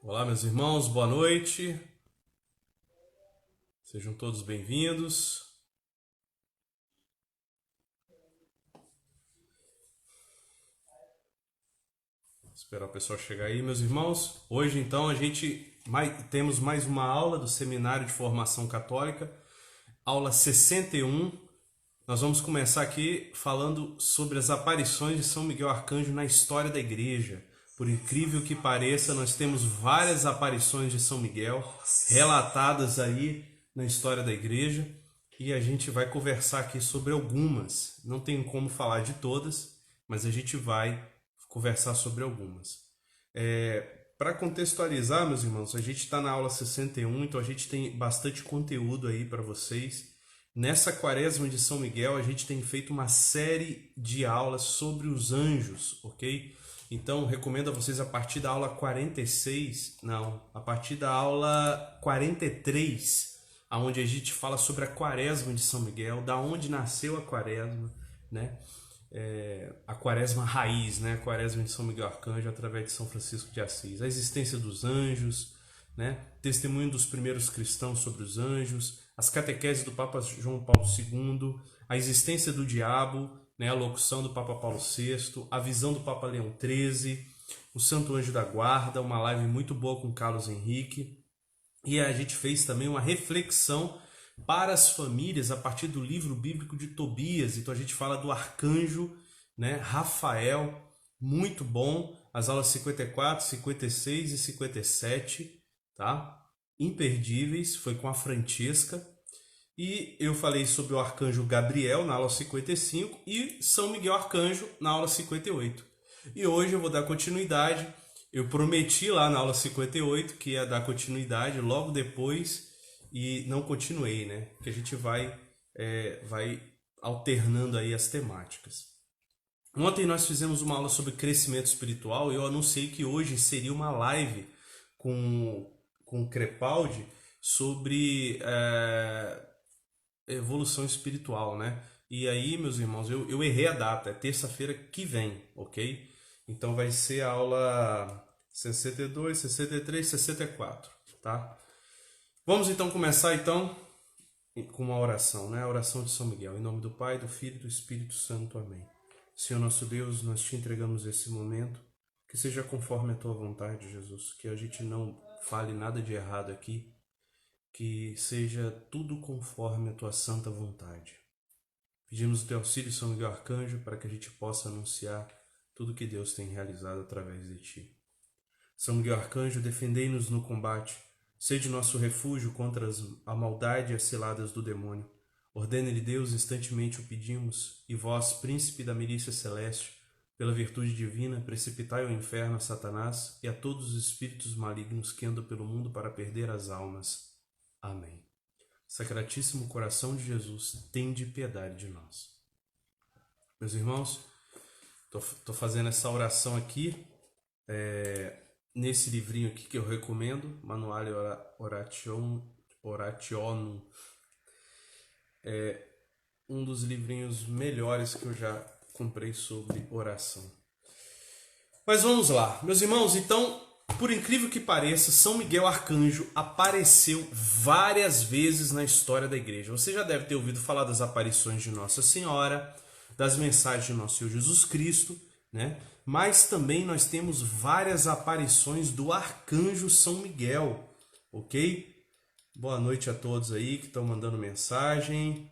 Olá, meus irmãos, boa noite. Sejam todos bem-vindos. Esperar o pessoal chegar aí, meus irmãos. Hoje, então, temos mais uma aula do Seminário de Formação Católica, aula 61. Nós vamos começar aqui falando sobre as aparições de São Miguel Arcanjo na história da Igreja. Por incrível que pareça, nós temos várias aparições de São Miguel relatadas aí na história da Igreja e a gente vai conversar aqui sobre algumas. Não tem como falar de todas, mas a gente vai conversar sobre algumas. Para contextualizar, meus irmãos, a gente está na aula 61, então a gente tem bastante conteúdo aí para vocês. Nessa quaresma de São Miguel, a gente tem feito uma série de aulas sobre os anjos, ok? Então, recomendo a vocês a partir da aula 46, a partir da aula 43, onde a gente fala sobre a quaresma de São Miguel, da onde nasceu a quaresma, né? A quaresma raiz, né? A quaresma de São Miguel Arcanjo através de São Francisco de Assis. A existência dos anjos, né? Testemunho dos primeiros cristãos sobre os anjos, as catequeses do Papa João Paulo II, a existência do diabo, né, a locução do Papa Paulo VI, a visão do Papa Leão XIII, o Santo Anjo da Guarda, uma live muito boa com Carlos Henrique. E a gente fez também uma reflexão para as famílias a partir do livro bíblico de Tobias. Então a gente fala do arcanjo, né, Rafael, muito bom. As aulas 54, 56 e 57, tá? Imperdíveis, foi com a Francesca. E eu falei sobre o arcanjo Gabriel na aula 55 e São Miguel Arcanjo na aula 58. E hoje eu vou dar continuidade. Eu prometi lá na aula 58 que ia dar continuidade logo depois e não continuei, né? Que a gente vai alternando aí as temáticas. Ontem nós fizemos uma aula sobre crescimento espiritual e eu anunciei que hoje seria uma live com Crepaldi sobre evolução espiritual, né? E aí, meus irmãos, eu errei a data, é terça-feira que vem, ok? Então vai ser a aula 62, 63, 64, tá? Vamos então começar então com uma oração, né? A oração de São Miguel. Em nome do Pai, do Filho e do Espírito Santo. Amém. Senhor nosso Deus, nós te entregamos esse momento, que seja conforme a tua vontade, Jesus, que a gente não fale nada de errado aqui, que seja tudo conforme a tua santa vontade. Pedimos o teu auxílio, São Miguel Arcanjo, para que a gente possa anunciar tudo que Deus tem realizado através de ti. São Miguel Arcanjo, defendei-nos no combate, sede nosso refúgio contra a maldade e as ciladas do demônio. Ordene-lhe Deus, instantemente o pedimos, e vós, príncipe da milícia celeste, pela virtude divina, precipitai ao inferno a Satanás e a todos os espíritos malignos que andam pelo mundo para perder as almas. Amém. Sacratíssimo coração de Jesus, tende piedade de nós. Meus irmãos, estou fazendo essa oração aqui, nesse livrinho aqui que eu recomendo, Manuale Orationum. É um dos livrinhos melhores que eu já comprei sobre oração. Mas vamos lá, meus irmãos, então, por incrível que pareça, São Miguel Arcanjo apareceu várias vezes na história da Igreja. Você já deve ter ouvido falar das aparições de Nossa Senhora, das mensagens de Nosso Senhor Jesus Cristo, né? Mas também nós temos várias aparições do Arcanjo São Miguel, ok? Boa noite a todos aí que estão mandando mensagem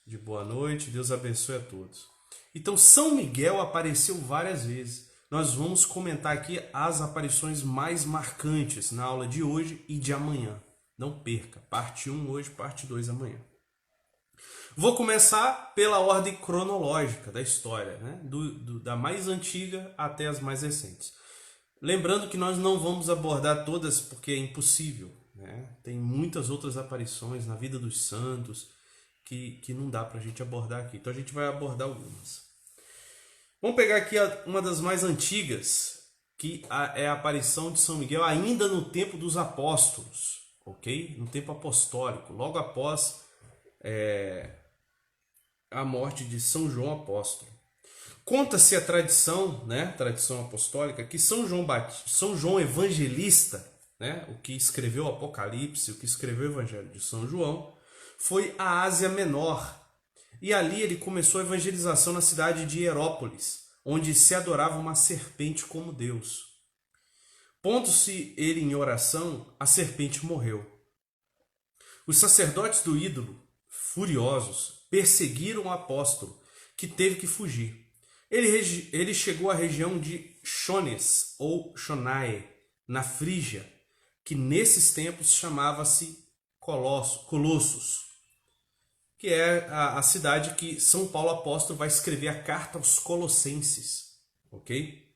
de boa noite, Deus abençoe a todos. Então, São Miguel apareceu várias vezes. Nós vamos comentar aqui as aparições mais marcantes na aula de hoje e de amanhã. Não perca, parte 1 hoje, parte 2 amanhã. Vou começar pela ordem cronológica da história, né? Da mais antiga até as mais recentes. Lembrando que nós não vamos abordar todas porque é impossível, né? Tem muitas outras aparições na vida dos santos que não dá para a gente abordar aqui. Então a gente vai abordar algumas. Vamos pegar aqui uma das mais antigas, que é a aparição de São Miguel ainda no tempo dos apóstolos, ok? No tempo apostólico, logo após a morte de São João Apóstolo. Conta-se a tradição, né, tradição apostólica, que São João Evangelista, né, o que escreveu o Apocalipse, o que escreveu o Evangelho de São João, foi a Ásia Menor. E ali ele começou a evangelização na cidade de Hierópolis, onde se adorava uma serpente como Deus. Pondo-se ele em oração, a serpente morreu. Os sacerdotes do ídolo, furiosos, perseguiram o apóstolo, que teve que fugir. Ele chegou à região de Chones, ou Chonae, na Frígia, que nesses tempos chamava-se Colossos, que é a cidade que São Paulo apóstolo vai escrever a carta aos Colossenses, ok?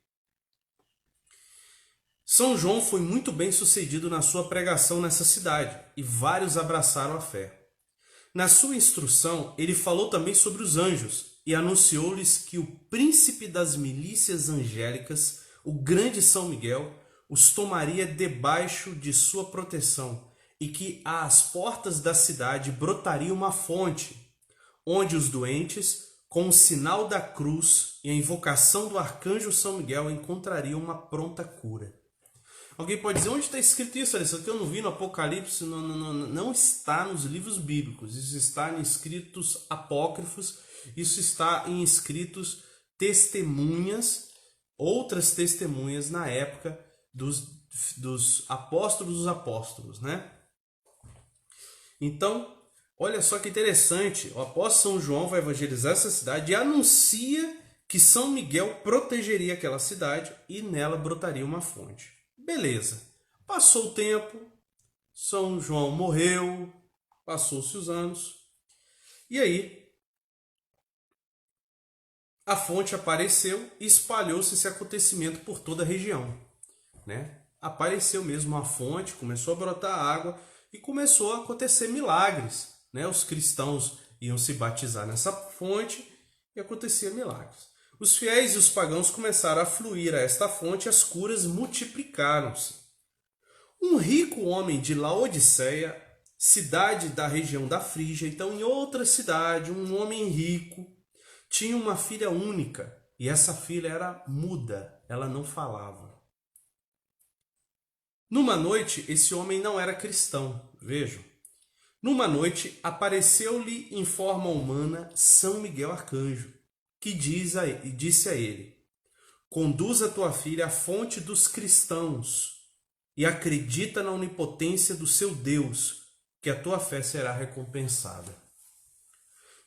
São João foi muito bem sucedido na sua pregação nessa cidade e vários abraçaram a fé. Na sua instrução, ele falou também sobre os anjos e anunciou-lhes que o príncipe das milícias angélicas, o grande São Miguel, os tomaria debaixo de sua proteção e que às portas da cidade brotaria uma fonte, onde os doentes, com o sinal da cruz e a invocação do arcanjo São Miguel, encontrariam uma pronta cura. Alguém pode dizer, onde está escrito isso? Isso aqui eu não vi no Apocalipse, não está nos livros bíblicos, isso está em escritos apócrifos, isso está em escritos testemunhas, outras testemunhas na época dos apóstolos dos apóstolos, né? Então, olha só que interessante, o apóstolo São João vai evangelizar essa cidade e anuncia que São Miguel protegeria aquela cidade e nela brotaria uma fonte. Beleza, passou o tempo, São João morreu, passou-se os anos, e aí a fonte apareceu e espalhou-se esse acontecimento por toda a região, né? Apareceu mesmo a fonte, começou a brotar água e começou a acontecer milagres, né? Os cristãos iam se batizar nessa fonte e acontecia milagres. Os fiéis e os pagãos começaram a fluir a esta fonte e as curas multiplicaram-se. Um rico homem de Laodiceia, cidade da região da Frígia, então em outra cidade, um homem rico, tinha uma filha única e essa filha era muda, ela não falava. Numa noite, esse homem não era cristão, vejam. Numa noite, apareceu-lhe em forma humana São Miguel Arcanjo, que disse a ele, conduza tua filha à fonte dos cristãos e acredita na onipotência do seu Deus, que a tua fé será recompensada.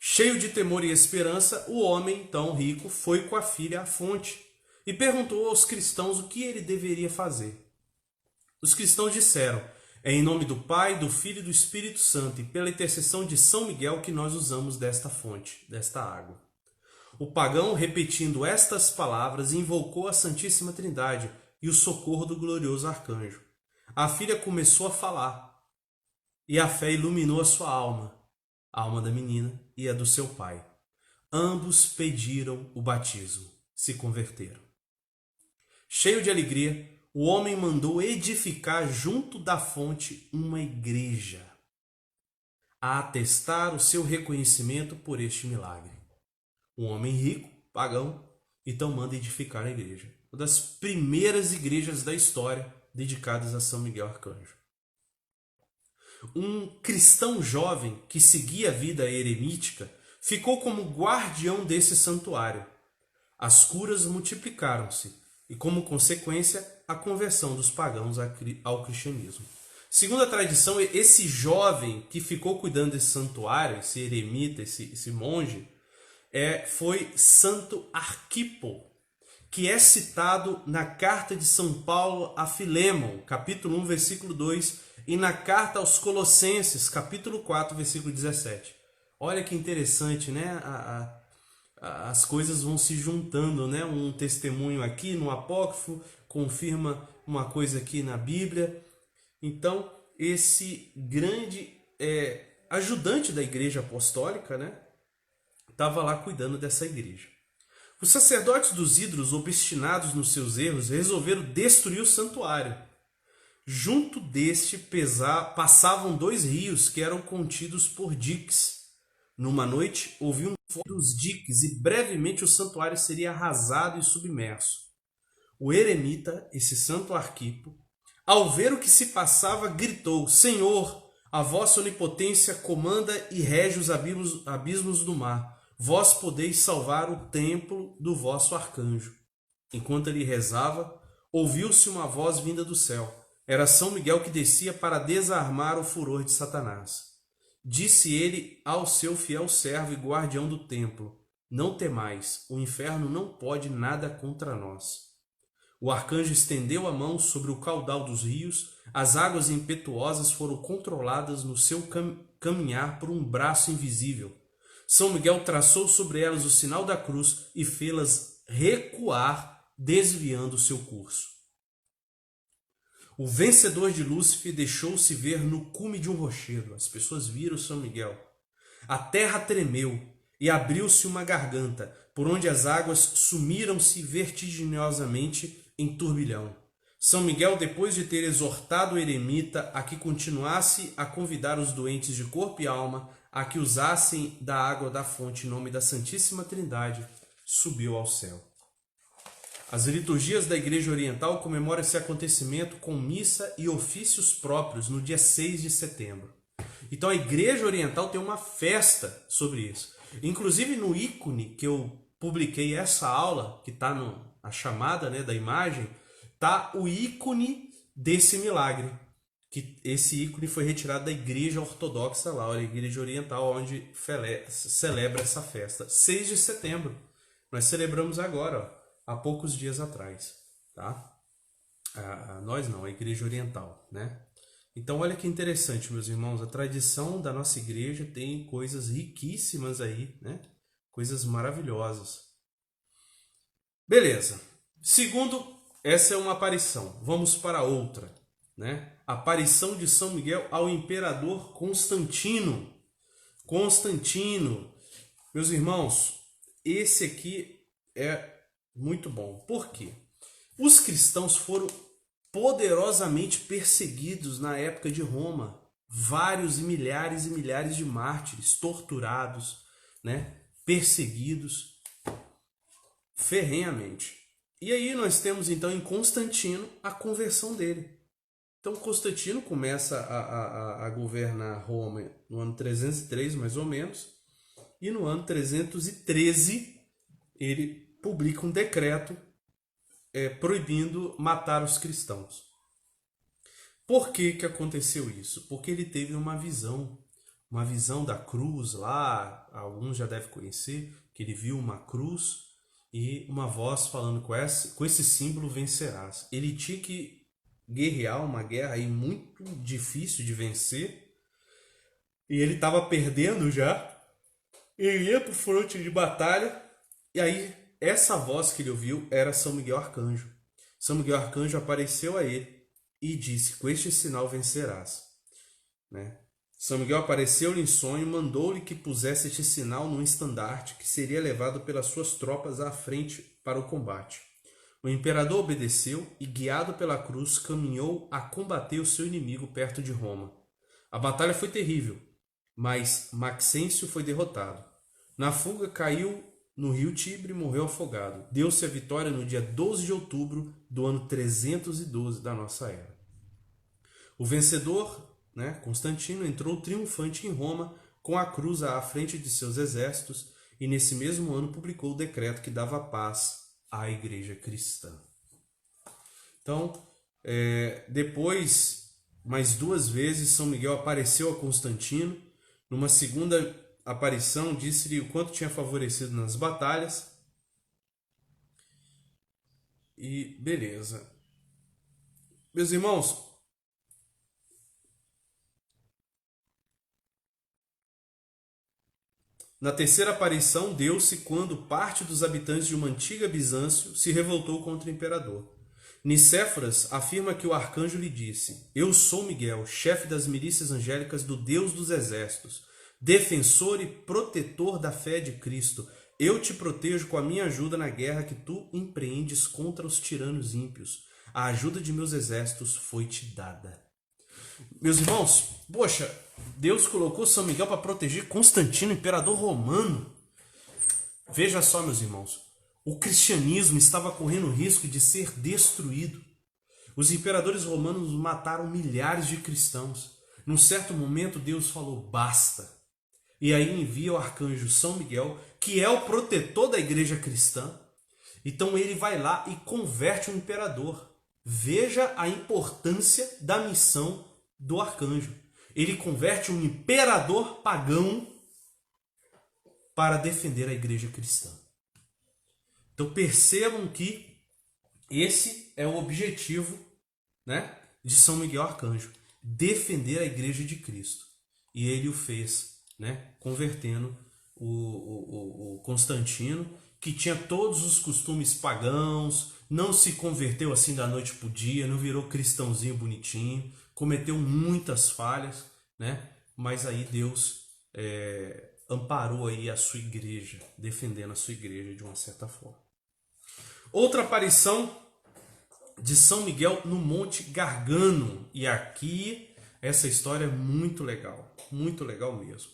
Cheio de temor e esperança, o homem, tão rico, foi com a filha à fonte e perguntou aos cristãos o que ele deveria fazer. Os cristãos disseram, é em nome do Pai, do Filho e do Espírito Santo e pela intercessão de São Miguel que nós usamos desta fonte, desta água. O pagão, repetindo estas palavras, invocou a Santíssima Trindade e o socorro do glorioso arcanjo. A filha começou a falar e a fé iluminou a sua alma, a alma da menina e a do seu pai. Ambos pediram o batismo, se converteram. Cheio de alegria, o homem mandou edificar junto da fonte uma igreja, a atestar o seu reconhecimento por este milagre. Um homem rico, pagão, então manda edificar a igreja. Uma das primeiras igrejas da história dedicadas a São Miguel Arcanjo. Um cristão jovem que seguia a vida eremítica ficou como guardião desse santuário. As curas multiplicaram-se e, como consequência, a conversão dos pagãos ao cristianismo. Segundo a tradição, esse jovem que ficou cuidando desse santuário, esse eremita, esse monge, foi Santo Arquipo, que é citado na carta de São Paulo a Filémon, capítulo 1, versículo 2, e na carta aos Colossenses, capítulo 4, versículo 17. Olha que interessante, né? As coisas vão se juntando, né? Um testemunho aqui no apócrifo confirma uma coisa aqui na Bíblia. Então, esse grande ajudante da igreja apostólica, né? Estava lá cuidando dessa igreja. Os sacerdotes dos ídolos, obstinados nos seus erros, resolveram destruir o santuário. Junto deste passavam 2 rios que eram contidos por diques. Numa noite, houve um fogo dos diques e brevemente o santuário seria arrasado e submerso. O eremita, esse Santo Arquipo, Ao ver o que se passava, gritou: Senhor, a vossa onipotência comanda e rege os abismos do mar. Vós podeis salvar o templo do vosso arcanjo. Enquanto ele rezava, ouviu-se uma voz vinda do céu. Era São Miguel que descia para desarmar o furor de Satanás. Disse ele ao seu fiel servo e guardião do templo: Não temais, o inferno não pode nada contra nós. O arcanjo estendeu a mão sobre o caudal dos rios, as águas impetuosas foram controladas no seu caminhar por um braço invisível. São Miguel traçou sobre elas o sinal da cruz e fê-las recuar, desviando seu curso. O vencedor de Lúcifer deixou-se ver no cume de um rochedo. As pessoas viram São Miguel. A terra tremeu e abriu-se uma garganta, por onde as águas sumiram-se vertiginosamente em turbilhão. São Miguel, depois de ter exortado o eremita a que continuasse a convidar os doentes de corpo e alma a que usassem da água da fonte em nome da Santíssima Trindade, subiu ao céu. As liturgias da Igreja Oriental comemoram esse acontecimento com missa e ofícios próprios no dia 6 de setembro. Então a Igreja Oriental tem uma festa sobre isso. Inclusive no ícone que eu publiquei essa aula, que está a chamada, né, da imagem, está o ícone desse milagre. Que esse ícone foi retirado da Igreja Ortodoxa lá, a Igreja Oriental, onde celebra essa festa. 6 de setembro. Nós celebramos agora, ó, há poucos dias atrás. Tá? Nós não, a Igreja Oriental, né? Então olha que interessante, meus irmãos, a tradição da nossa igreja tem coisas riquíssimas aí, né? Coisas maravilhosas. Beleza. Segundo, essa é uma aparição. Vamos para outra, né? Aparição de São Miguel ao imperador Constantino. Constantino. Meus irmãos, esse aqui é muito bom. Por quê? Os cristãos foram poderosamente perseguidos na época de Roma. Vários e milhares de mártires torturados, né? Perseguidos ferrenhamente. E aí nós temos então em Constantino a conversão dele. Então Constantino começa a governar Roma no ano 303 mais ou menos, e no ano 313 ele publica um decreto proibindo matar os cristãos. Por que aconteceu isso? Porque ele teve uma visão da cruz lá, alguns já devem conhecer, que ele viu uma cruz e uma voz falando com esse símbolo vencerás. Ele tinha que guerrear uma guerra aí muito difícil de vencer, e ele estava perdendo já. Ele ia para o fronte de batalha, e aí essa voz que ele ouviu era São Miguel Arcanjo. São Miguel Arcanjo apareceu a ele e disse: com este sinal vencerás. Né? São Miguel apareceu-lhe em sonho e mandou-lhe que pusesse este sinal num estandarte que seria levado pelas suas tropas à frente para o combate. O imperador obedeceu e, guiado pela cruz, caminhou a combater o seu inimigo perto de Roma. A batalha foi terrível, mas Maxêncio foi derrotado. Na fuga, caiu no rio Tibre e morreu afogado. Deu-se a vitória no dia 12 de outubro do ano 312 da nossa era. O vencedor, Constantino, entrou triunfante em Roma com a cruz à frente de seus exércitos e nesse mesmo ano publicou o decreto que dava paz à igreja cristã. Então, depois, mais 2 vezes, São Miguel apareceu a Constantino. Numa segunda aparição, disse-lhe o quanto tinha favorecido nas batalhas. E beleza. Meus irmãos, na terceira aparição deu-se quando parte dos habitantes de uma antiga Bizâncio se revoltou contra o imperador. Nicéforas afirma que o arcanjo lhe disse: eu sou Miguel, chefe das milícias angélicas do Deus dos exércitos, defensor e protetor da fé de Cristo. Eu te protejo com a minha ajuda na guerra que tu empreendes contra os tiranos ímpios. A ajuda de meus exércitos foi-te dada. Meus irmãos, poxa, Deus colocou São Miguel para proteger Constantino, imperador romano. Veja só, meus irmãos, o cristianismo estava correndo o risco de ser destruído. Os imperadores romanos mataram milhares de cristãos. Num certo momento, Deus falou, basta. E aí envia o arcanjo São Miguel, que é o protetor da igreja cristã. Então ele vai lá e converte o imperador. Veja a importância da missão do arcanjo. Ele converte um imperador pagão para defender a igreja cristã. Então percebam que esse é o objetivo, né, de São Miguel Arcanjo. Defender a igreja de Cristo. E ele o fez, né, convertendo o Constantino, que tinha todos os costumes pagãos, não se converteu assim da noite para o dia, não virou cristãozinho bonitinho, cometeu muitas falhas, né? Mas aí Deus amparou aí a sua igreja, defendendo a sua igreja de uma certa forma. Outra aparição de São Miguel no Monte Gargano, e aqui essa história é muito legal mesmo.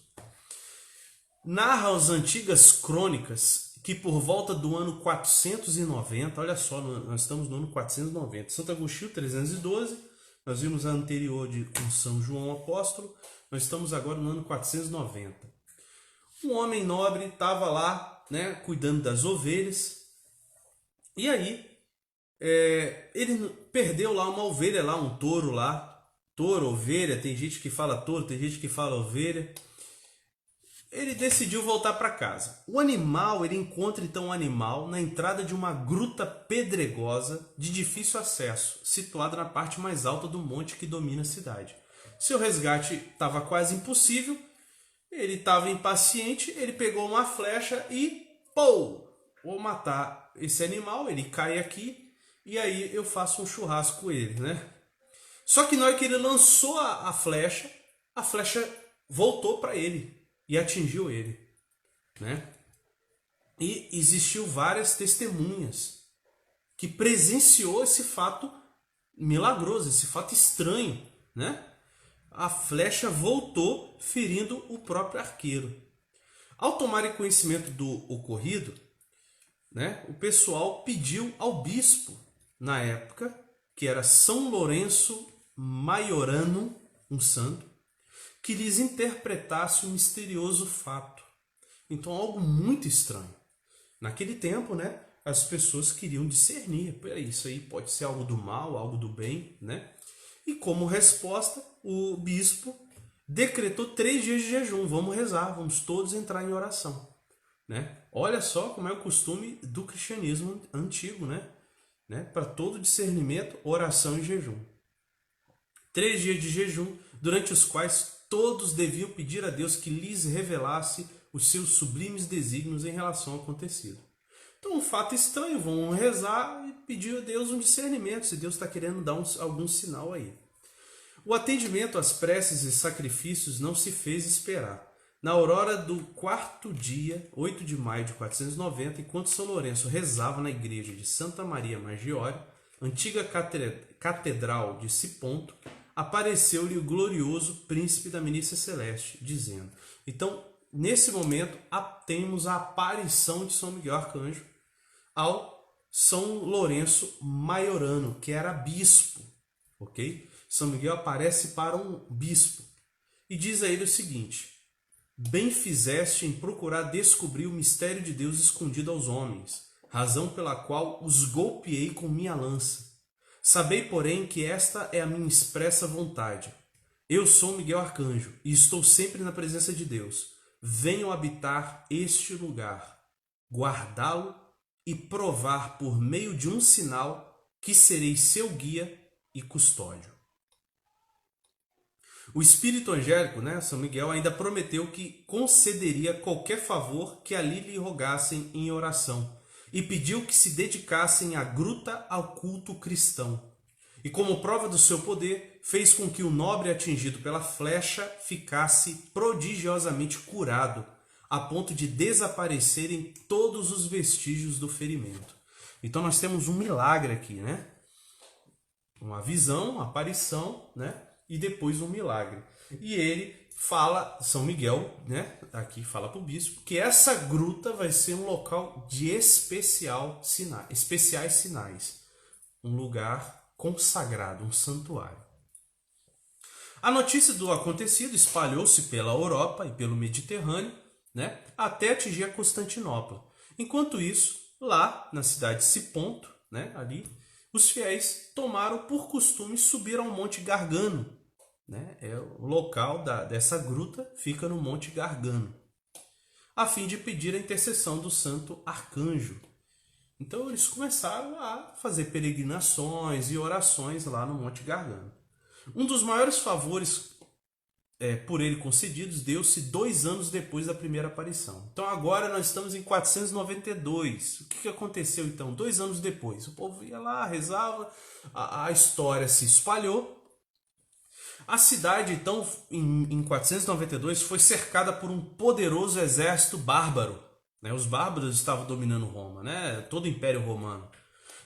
Narra as antigas crônicas que por volta do ano 490, olha só, nós estamos no ano 490, Santo Agostinho 312, nós vimos a anterior com São João Apóstolo, nós estamos agora no ano 490. Um homem nobre estava lá, né, cuidando das ovelhas, e aí ele perdeu lá uma ovelha, lá um touro lá, touro, ovelha, tem gente que fala touro, tem gente que fala ovelha. Ele decidiu voltar para casa. O animal, ele encontra então o animal na entrada de uma gruta pedregosa de difícil acesso, situada na parte mais alta do monte que domina a cidade. Seu resgate estava quase impossível, ele estava impaciente, ele pegou uma flecha e, pô, vou matar esse animal, ele cai aqui e aí eu faço um churrasco com ele, né? Só que na hora que ele lançou a flecha voltou para ele e atingiu ele, né? E existiu várias testemunhas que presenciou esse fato milagroso, esse fato estranho, né? A flecha voltou ferindo o próprio arqueiro. Ao tomarem conhecimento do ocorrido, né, o pessoal pediu ao bispo, na época, que era São Lourenço Maiorano, um santo, que lhes interpretasse o misterioso fato. Então, algo muito estranho. Naquele tempo, né, as pessoas queriam discernir. Peraí, isso aí pode ser algo do mal, algo do bem, né? E como resposta, o bispo decretou 3 dias de jejum. Vamos rezar, vamos todos entrar em oração, né? Olha só como é o costume do cristianismo antigo, né? Para todo discernimento, oração e jejum. 3 dias de jejum, durante os quais todos deviam pedir a Deus que lhes revelasse os seus sublimes desígnios em relação ao acontecido. Então, um fato estranho, vão rezar e pedir a Deus um discernimento, se Deus está querendo dar algum sinal aí. O atendimento às preces e sacrifícios não se fez esperar. Na aurora do 4º dia, 8 de maio de 490, enquanto São Lourenço rezava na igreja de Santa Maria Maggiore, antiga catedral de Siponto, apareceu-lhe o glorioso príncipe da milícia celeste, dizendo... Então, nesse momento, temos a aparição de São Miguel Arcanjo ao São Lourenço Maiorano, que era bispo, ok? São Miguel aparece para um bispo e diz a ele o seguinte: bem fizeste em procurar descobrir o mistério de Deus escondido aos homens, razão pela qual os golpeei com minha lança. Sabei, porém, que esta é a minha expressa vontade. Eu sou Miguel Arcanjo e estou sempre na presença de Deus. Venho habitar este lugar, guardá-lo e provar por meio de um sinal que serei seu guia e custódio. O espírito angélico, né, São Miguel, ainda prometeu que concederia qualquer favor que ali lhe rogassem em oração e pediu que se dedicassem à gruta ao culto cristão. E como prova do seu poder, fez com que o nobre atingido pela flecha ficasse prodigiosamente curado, a ponto de desaparecerem todos os vestígios do ferimento. Então nós temos um milagre aqui, né? Uma visão, uma aparição, né? E depois um milagre. E ele fala, São Miguel, né? Aqui fala para o bispo, que essa gruta vai ser um local de especiais sinais. Um lugar consagrado, um santuário. A notícia do acontecido espalhou-se pela Europa e pelo Mediterrâneo, né, até atingir a Constantinopla. Enquanto isso, lá na cidade de Siponto, né, ali, os fiéis tomaram por costume subir ao Monte Gargano, né, é o local dessa gruta, fica no Monte Gargano, a fim de pedir a intercessão do Santo Arcanjo. Então eles começaram a fazer peregrinações e orações lá no Monte Gargano. Um dos maiores favores por ele concedidos deu-se 2 anos depois da primeira aparição. Então agora nós estamos em 492. O que aconteceu então? 2 anos depois. O povo ia lá, rezava, a história se espalhou. A cidade, então, em 492, foi cercada por um poderoso exército bárbaro. Né? Os bárbaros estavam dominando Roma, né? Todo o Império Romano.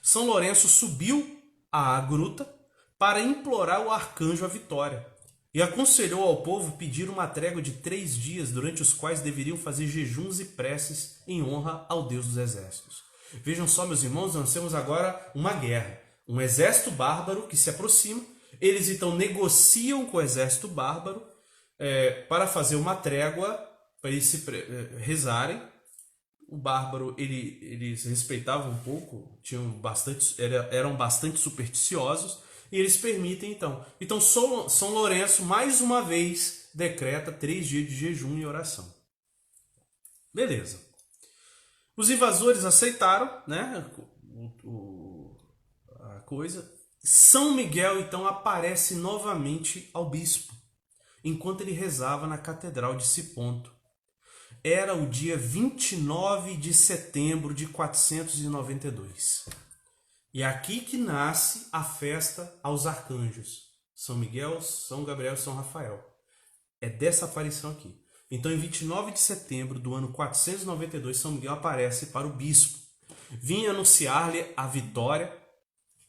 São Lourenço subiu à gruta para implorar ao arcanjo a vitória e aconselhou ao povo pedir uma trégua de 3 dias, durante os quais deveriam fazer jejuns e preces em honra ao Deus dos exércitos. Vejam só, meus irmãos, nós temos agora uma guerra, um exército bárbaro que se aproxima. Eles então negociam com o exército bárbaro para fazer uma trégua, para eles se rezarem. O bárbaro, eles respeitavam um pouco, eram bastante supersticiosos, e eles permitem então. Então São Lourenço mais uma vez decreta 3 dias de jejum e oração. Beleza. Os invasores aceitaram, né, a coisa. São Miguel então aparece novamente ao bispo, enquanto ele rezava na Catedral de Siponto. Era o dia 29 de setembro de 492. E é aqui que nasce a festa aos arcanjos. São Miguel, São Gabriel e São Rafael. É dessa aparição aqui. Então, em 29 de setembro do ano 492, São Miguel aparece para o bispo. Vinha anunciar-lhe a vitória,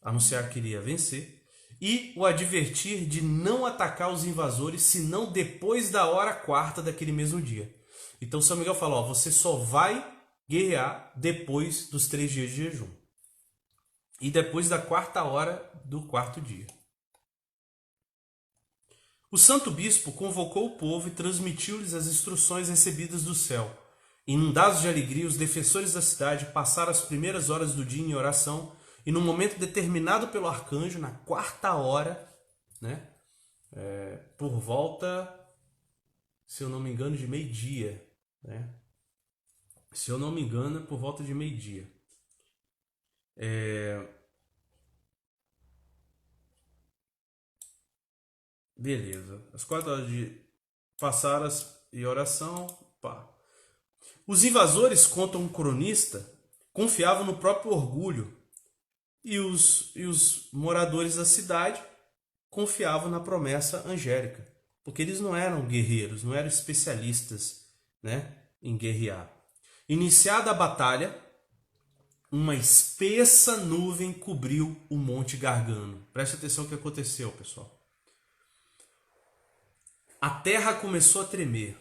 anunciar que iria vencer, e o advertir de não atacar os invasores, senão depois da hora 4ª daquele mesmo dia. Então São Miguel fala, você só vai guerrear depois dos 3 dias de jejum. E depois da 4ª hora do 4º dia. O santo bispo convocou o povo e transmitiu-lhes as instruções recebidas do céu. Inundados de alegria, os defensores da cidade passaram as primeiras horas do dia em oração, e no momento determinado pelo arcanjo, na 4ª hora, né, por volta, se eu não me engano, de meio-dia, né? Se eu não me engano, por volta de meio-dia. Beleza. As 4 horas de passadas e oração. Pá. Os invasores, conta um cronista, confiavam no próprio orgulho, e os moradores da cidade confiavam na promessa angélica, porque eles não eram guerreiros, não eram especialistas, né, em guerrear. Iniciada a batalha, uma espessa nuvem cobriu o Monte Gargano. Preste atenção no que aconteceu, pessoal. A terra começou a tremer.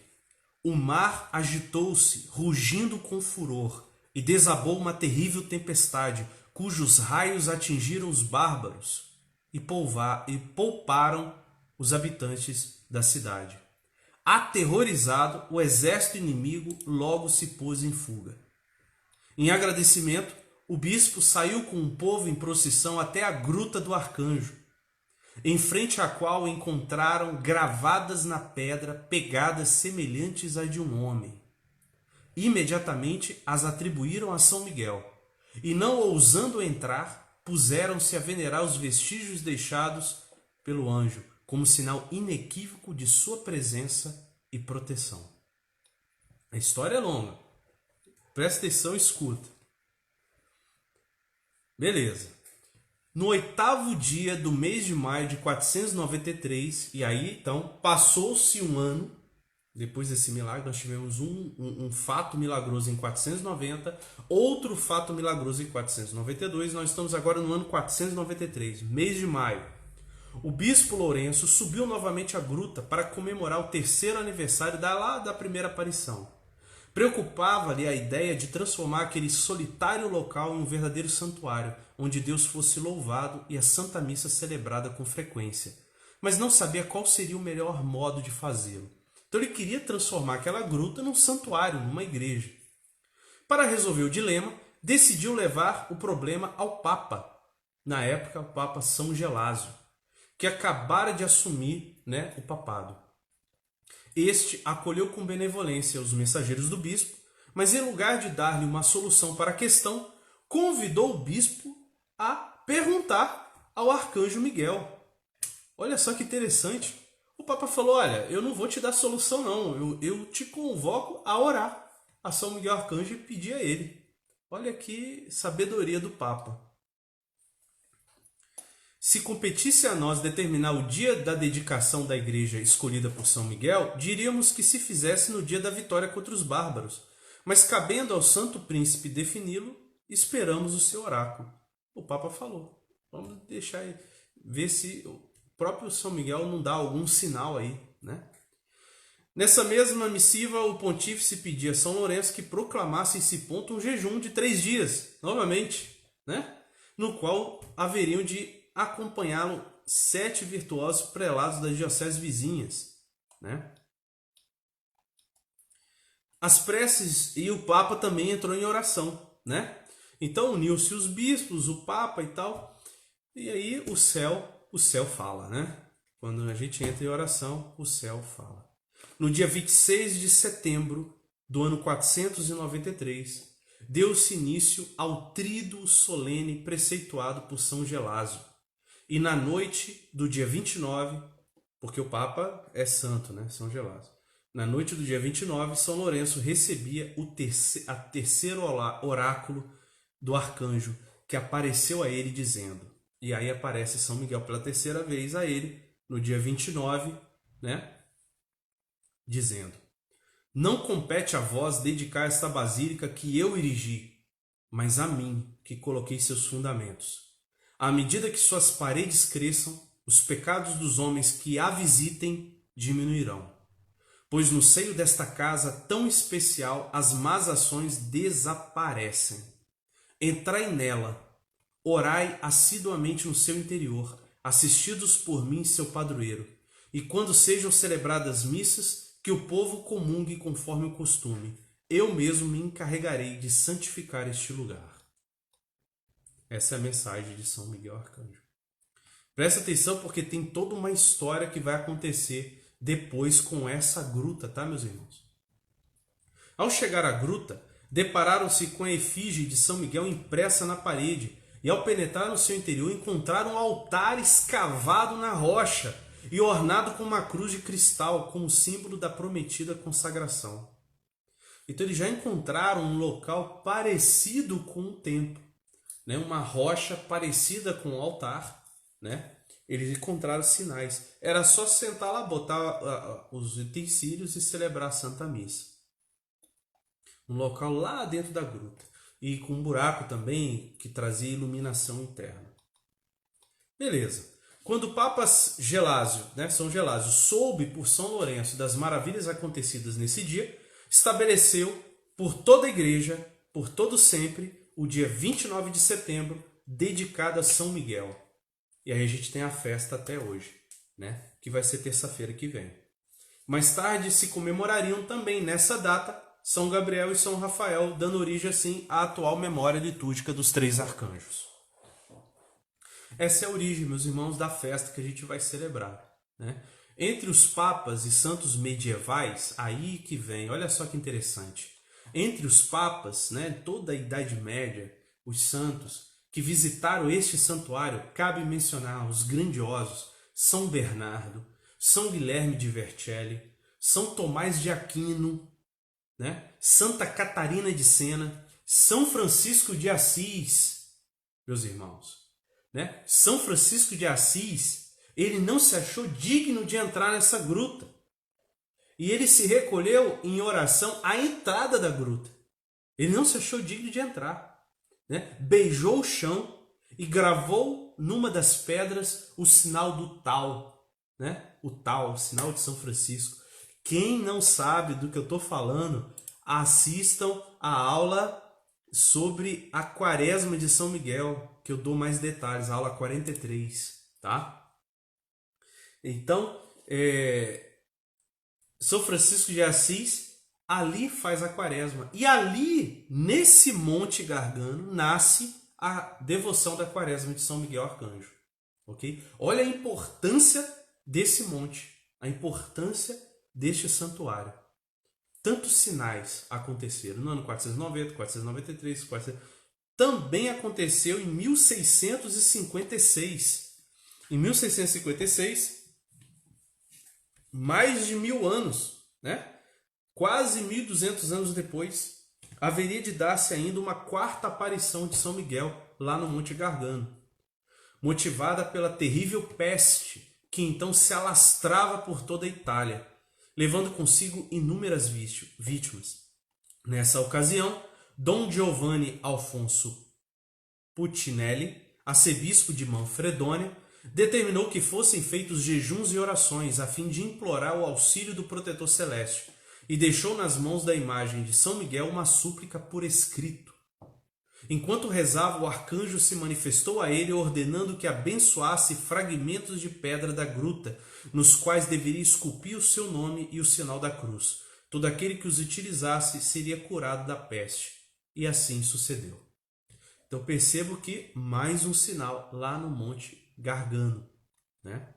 O mar agitou-se, rugindo com furor, e desabou uma terrível tempestade, cujos raios atingiram os bárbaros e pouparam os habitantes da cidade. Aterrorizado, o exército inimigo logo se pôs em fuga. Em agradecimento, o bispo saiu com o povo em procissão até a Gruta do Arcanjo, em frente à qual encontraram gravadas na pedra pegadas semelhantes à de um homem. Imediatamente as atribuíram a São Miguel, e não ousando entrar, puseram-se a venerar os vestígios deixados pelo anjo, como sinal inequívoco de sua presença e proteção. A história é longa. Presta atenção e escuta. Beleza. No 8º dia do mês de maio de 493, e aí então passou-se um ano, depois desse milagre nós tivemos um fato milagroso em 490, outro fato milagroso em 492, nós estamos agora no ano 493, mês de maio. O bispo Lourenço subiu novamente à gruta para comemorar o 3º aniversário da primeira aparição. Preocupava-lhe a ideia de transformar aquele solitário local em um verdadeiro santuário, onde Deus fosse louvado e a Santa Missa celebrada com frequência. Mas não sabia qual seria o melhor modo de fazê-lo. Então ele queria transformar aquela gruta num santuário, numa igreja. Para resolver o dilema, decidiu levar o problema ao Papa. Na época, o Papa São Gelásio, que acabara de assumir, o papado. Este acolheu com benevolência os mensageiros do bispo, mas em lugar de dar-lhe uma solução para a questão, convidou o bispo a perguntar ao arcanjo Miguel. Olha só que interessante. O Papa falou, olha, eu não vou te dar solução não, eu te convoco a orar a São Miguel Arcanjo e pedir a ele. Olha que sabedoria do Papa. Se competisse a nós determinar o dia da dedicação da igreja escolhida por São Miguel, diríamos que se fizesse no dia da vitória contra os bárbaros. Mas cabendo ao Santo Príncipe defini-lo, esperamos o seu oráculo. O Papa falou. Vamos deixar aí, ver se o próprio São Miguel não dá algum sinal aí, Nessa mesma missiva, o pontífice pedia a São Lourenço que proclamasse esse ponto um jejum de 3 dias, novamente, no qual haveriam de acompanhá-lo 7 virtuosos prelados das dioceses vizinhas, As preces, e o Papa também entrou em oração, Então uniu-se os bispos, o Papa e tal, e aí o céu fala, Quando a gente entra em oração, o céu fala. No dia 26 de setembro do ano 493, deu-se início ao tríduo solene preceituado por São Gelásio. E na noite do dia 29, porque o Papa é santo, São Gelásio. Na noite do dia 29, São Lourenço recebia a terceiro oráculo do arcanjo, que apareceu a ele dizendo. E aí aparece São Miguel pela terceira vez a ele, no dia 29, dizendo: não compete a vós dedicar esta basílica que eu erigi, mas a mim, que coloquei seus fundamentos. À medida que suas paredes cresçam, os pecados dos homens que a visitem diminuirão. Pois no seio desta casa tão especial as más ações desaparecem. Entrai nela, orai assiduamente no seu interior, assistidos por mim, seu padroeiro, e quando sejam celebradas missas, que o povo comungue conforme o costume. Eu mesmo me encarregarei de santificar este lugar. Essa é a mensagem de São Miguel Arcanjo. Presta atenção porque tem toda uma história que vai acontecer depois com essa gruta, tá, meus irmãos? Ao chegar à gruta, depararam-se com a efígie de São Miguel impressa na parede e ao penetrar no seu interior encontraram um altar escavado na rocha e ornado com uma cruz de cristal como símbolo da prometida consagração. Então eles já encontraram um local parecido com o templo, uma rocha parecida com o altar, Eles encontraram sinais. Era só sentar lá, botar os utensílios e celebrar a Santa Missa. Um local lá dentro da gruta. E com um buraco também que trazia iluminação interna. Beleza. Quando o Papa Gelásio, São Gelásio, soube por São Lourenço das maravilhas acontecidas nesse dia, estabeleceu por toda a igreja, por todo sempre, o dia 29 de setembro, dedicado a São Miguel. E aí a gente tem a festa até hoje, que vai ser terça-feira que vem. Mais tarde se comemorariam também nessa data São Gabriel e São Rafael, dando origem assim à atual memória litúrgica dos 3 arcanjos. Essa é a origem, meus irmãos, da festa que a gente vai celebrar. Entre os papas e santos medievais, aí que vem, olha só que interessante. Entre os papas, toda a Idade Média, os santos que visitaram este santuário, cabe mencionar os grandiosos São Bernardo, São Guilherme de Vercelli, São Tomás de Aquino, Santa Catarina de Sena, São Francisco de Assis, meus irmãos. São Francisco de Assis, ele não se achou digno de entrar nessa gruta. E ele se recolheu em oração à entrada da gruta. Ele não se achou digno de entrar. Beijou o chão e gravou numa das pedras o sinal do tal. O tal, o sinal de São Francisco. Quem não sabe do que eu estou falando, assistam a aula sobre a Quaresma de São Miguel, que eu dou mais detalhes, a aula 43, tá? Então, São Francisco de Assis ali faz a Quaresma. E ali, nesse Monte Gargano, nasce a devoção da Quaresma de São Miguel Arcanjo. Ok? Olha a importância desse monte, a importância deste santuário. Tantos sinais aconteceram no ano 490, 493, 400... Também aconteceu em 1656. Em 1656, mais de 1000 anos, né? Quase 1200 anos depois, haveria de dar-se ainda uma quarta aparição de São Miguel lá no Monte Gargano, motivada pela terrível peste que então se alastrava por toda a Itália, levando consigo inúmeras vítimas. Nessa ocasião, Dom Giovanni Alfonso Puccinelli, arcebispo de Manfredonia, determinou que fossem feitos jejuns e orações a fim de implorar o auxílio do protetor celeste e deixou nas mãos da imagem de São Miguel uma súplica por escrito. Enquanto rezava, o arcanjo se manifestou a ele, ordenando que abençoasse fragmentos de pedra da gruta, nos quais deveria esculpir o seu nome e o sinal da cruz. Todo aquele que os utilizasse seria curado da peste. E assim sucedeu. Então percebo que mais um sinal lá no Monte Gargano, né?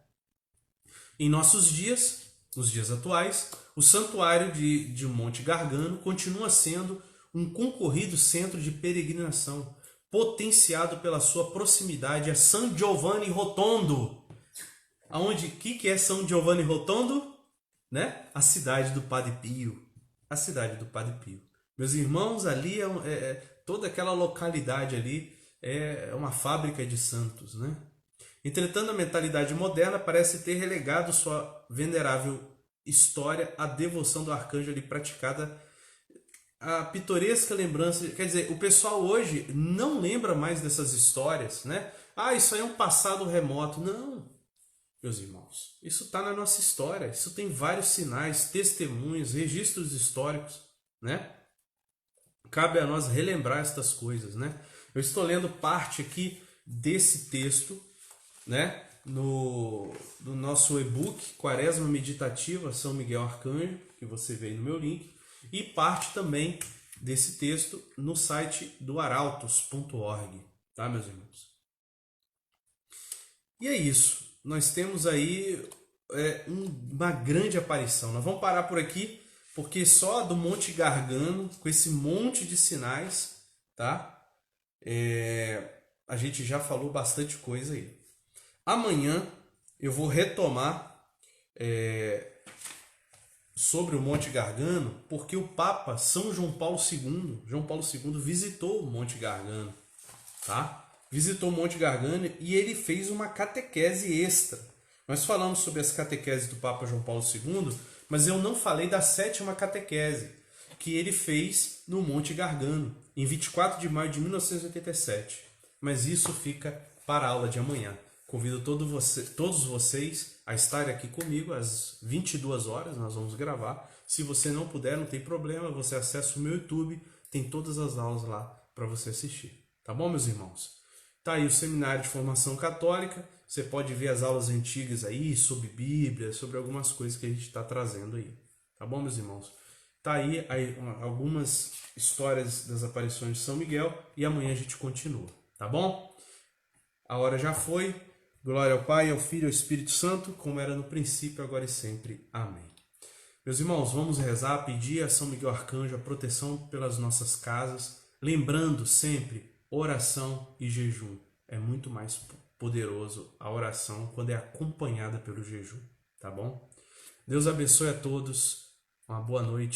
Em nossos dias, nos dias atuais, o santuário de Monte Gargano continua sendo um concorrido centro de peregrinação, potenciado pela sua proximidade a San Giovanni Rotondo. Aonde, que é São Giovanni Rotondo? Né? A cidade do Padre Pio. A cidade do Padre Pio. Meus irmãos, ali toda aquela localidade ali é uma fábrica de santos, né? Entretanto, a mentalidade moderna parece ter relegado sua venerável história à devoção do arcanjo ali praticada, a pitoresca lembrança. Quer dizer, o pessoal hoje não lembra mais dessas histórias, né? Ah, isso aí é um passado remoto. Não, meus irmãos, isso está na nossa história. Isso tem vários sinais, testemunhos, registros históricos, né? Cabe a nós relembrar estas coisas, né? Eu estou lendo parte aqui desse texto, né? Do nosso e-book Quaresma Meditativa São Miguel Arcanjo, que você vê aí no meu link, e parte também desse texto no site do arautos.org, tá, meus irmãos? E é isso. Nós temos aí uma grande aparição. Nós vamos parar por aqui, porque só do Monte Gargano, com esse monte de sinais, tá? A gente já falou bastante coisa aí. Amanhã eu vou retomar sobre o Monte Gargano, porque o Papa São João Paulo II visitou o Monte Gargano, tá? Visitou o Monte Gargano e ele fez uma catequese extra. Nós falamos sobre as catequeses do Papa João Paulo II, mas eu não falei da 7ª catequese que ele fez no Monte Gargano, em 24 de maio de 1987. Mas isso fica para a aula de amanhã. Convido todos vocês a estarem aqui comigo às 22 horas, nós vamos gravar. Se você não puder, não tem problema, você acessa o meu YouTube, tem todas as aulas lá para você assistir. Tá bom, meus irmãos? Tá aí o Seminário de Formação Católica, você pode ver as aulas antigas aí, sobre Bíblia, sobre algumas coisas que a gente está trazendo aí. Tá bom, meus irmãos? Tá aí algumas histórias das aparições de São Miguel e amanhã a gente continua, tá bom? A hora já foi. Glória ao Pai, ao Filho e ao Espírito Santo, como era no princípio, agora e sempre. Amém. Meus irmãos, vamos rezar, pedir a São Miguel Arcanjo a proteção pelas nossas casas, lembrando sempre, oração e jejum. É muito mais poderoso a oração quando é acompanhada pelo jejum, tá bom? Deus abençoe a todos, uma boa noite.